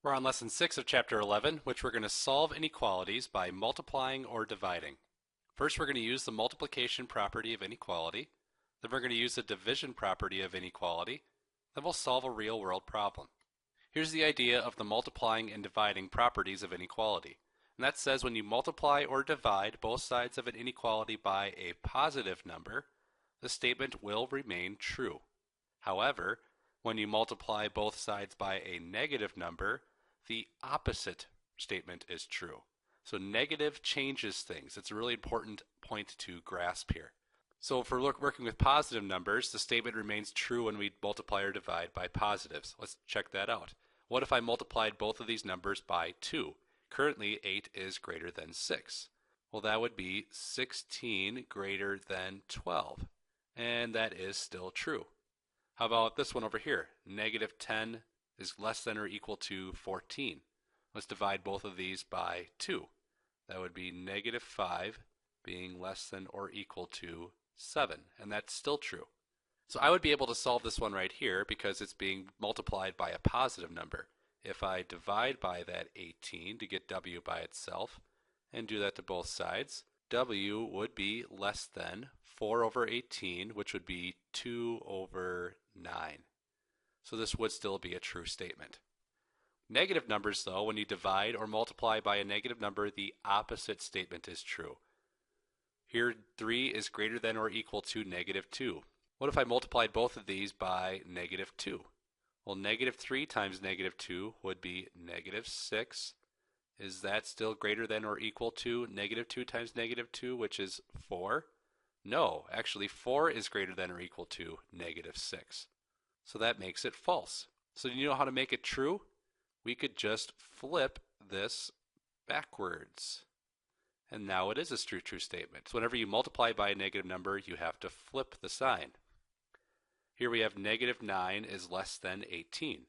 We're on lesson 6 of chapter 11, which we're going to solve inequalities by multiplying or dividing. First, we're going to use the multiplication property of inequality. Then we're going to use the division property of inequality. Then we'll solve a real-world problem. Here's the idea of the multiplying and dividing properties of inequality. And that says when you multiply or divide both sides of an inequality by a positive number, the statement will remain true. However, when you multiply both sides by a negative number, the opposite statement is true. So negative changes things. It's a really important point to grasp here. So if we're working with positive numbers, the statement remains true when we multiply or divide by positives. Let's check that out. What if I multiplied both of these numbers by 2? Currently, 8 is greater than 6. Well, that would be 16 greater than 12. And that is still true. How about this one over here? Negative 10 is less than or equal to 14. Let's divide both of these by 2. That would be negative 5 being less than or equal to 7. And that's still true. So I would be able to solve this one right here because it's being multiplied by a positive number. If I divide by that 18 to get w by itself and do that to both sides, w would be less than 4 over 18, which would be 2 over 9. So this would still be a true statement. Negative numbers, though, when you divide or multiply by a negative number, the opposite statement is true. Here, 3 is greater than or equal to negative 2. What if I multiplied both of these by negative 2? Well, negative 3 times negative 2 would be negative 6. Is that still greater than or equal to negative 2 times negative 2, which is 4? No, actually 4 is greater than or equal to negative 6. So that makes it false. So do you know how to make it true? We could just flip this backwards. And now it is a true statement. So whenever you multiply by a negative number, you have to flip the sign. Here we have negative 9 is less than 18.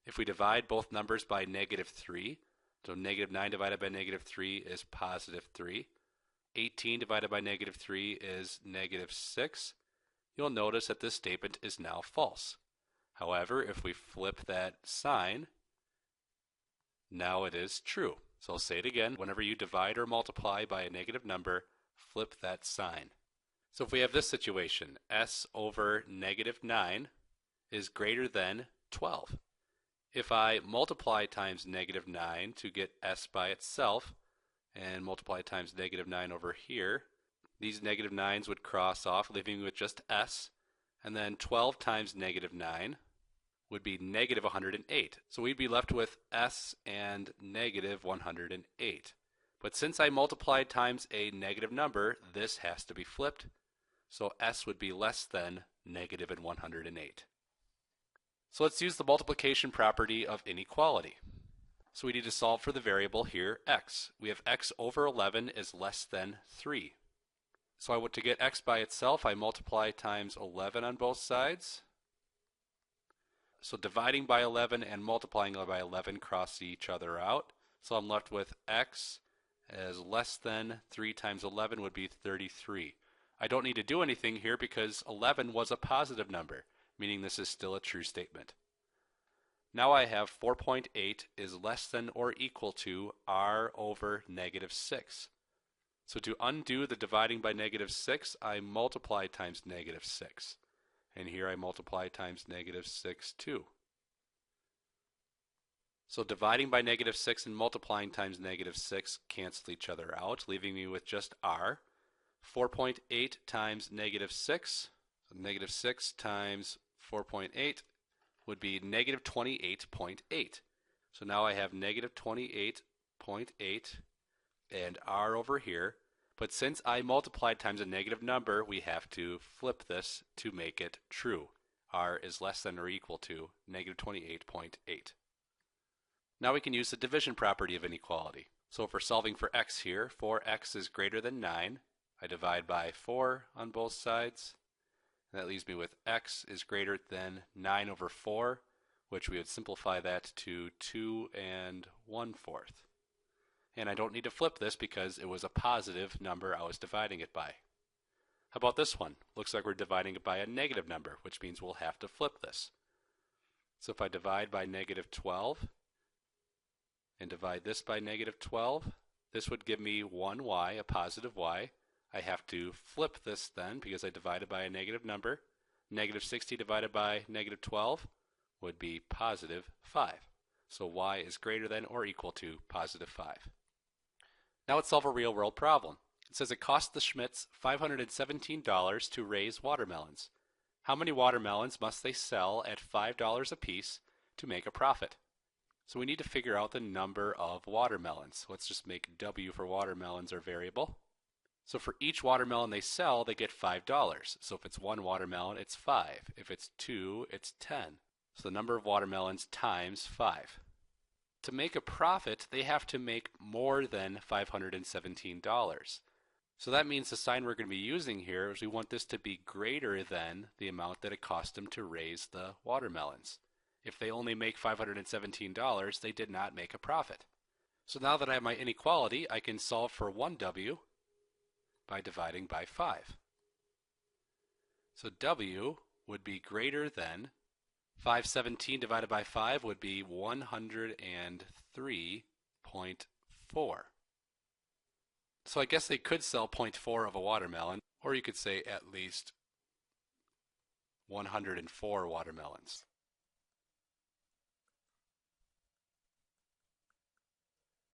If we divide both numbers by negative 3, so negative 9 divided by negative 3 is positive 3. 18 divided by negative 3 is negative 6. You'll notice that this statement is now false. However, if we flip that sign, now it is true. So I'll say it again. Whenever you divide or multiply by a negative number, flip that sign. So if we have this situation, s over negative 9 is greater than 12. If I multiply times negative 9 to get s by itself, and multiply times negative 9 over here, these negative 9s would cross off, leaving me with just s, and then 12 times negative 9 would be negative 108. So we'd be left with s and negative 108. But since I multiplied times a negative number, this has to be flipped. So s would be less than negative 108. So let's use the multiplication property of inequality. So we need to solve for the variable here, x. We have x over 11 is less than 3. So to get x by itself, I multiply times 11 on both sides. So dividing by 11 and multiplying by 11 cross each other out. So I'm left with x as less than 3 times 11 would be 33. I don't need to do anything here because 11 was a positive number, meaning this is still a true statement. Now I have 4.8 is less than or equal to r over negative 6. So to undo the dividing by negative 6, I multiply times negative 6. And here I multiply times negative 6 too. So dividing by negative 6 and multiplying times negative 6 cancel each other out, leaving me with just r. 4.8 times negative 6, so negative 6 times 4.8 would be negative 28.8. So now I have negative 28.8 and r over here. But since I multiplied times a negative number, we have to flip this to make it true. R is less than or equal to negative 28.8. Now we can use the division property of inequality. So if we're solving for x here, 4x is greater than 9. I divide by 4 on both sides. And that leaves me with x is greater than 9 over 4, which we would simplify that to 2 1/4. And I don't need to flip this because it was a positive number I was dividing it by. How about this one? Looks like we're dividing it by a negative number, which means we'll have to flip this. So if I divide by negative 12, and divide this by negative 12, this would give me 1y, a positive y. I have to flip this then because I divided by a negative number. Negative 60 divided by negative 12 would be positive 5. So y is greater than or equal to positive 5. Now let's solve a real-world problem. It says it cost the Schmidts $517 to raise watermelons. How many watermelons must they sell at $5 apiece to make a profit? So we need to figure out the number of watermelons. Let's just make W for watermelons our variable. So for each watermelon they sell, they get $5. So if it's one watermelon, it's 5. If it's 2, it's 10. So the number of watermelons times 5. To make a profit, they have to make more than $517. So that means the sign we're going to be using here is we want this to be greater than the amount that it cost them to raise the watermelons. If they only make $517, they did not make a profit. So now that I have my inequality, I can solve for 1W by dividing by 5. So W would be greater than 517 divided by 5 would be 103.4. So I guess they could sell 0.4 of a watermelon, or you could say at least 104 watermelons.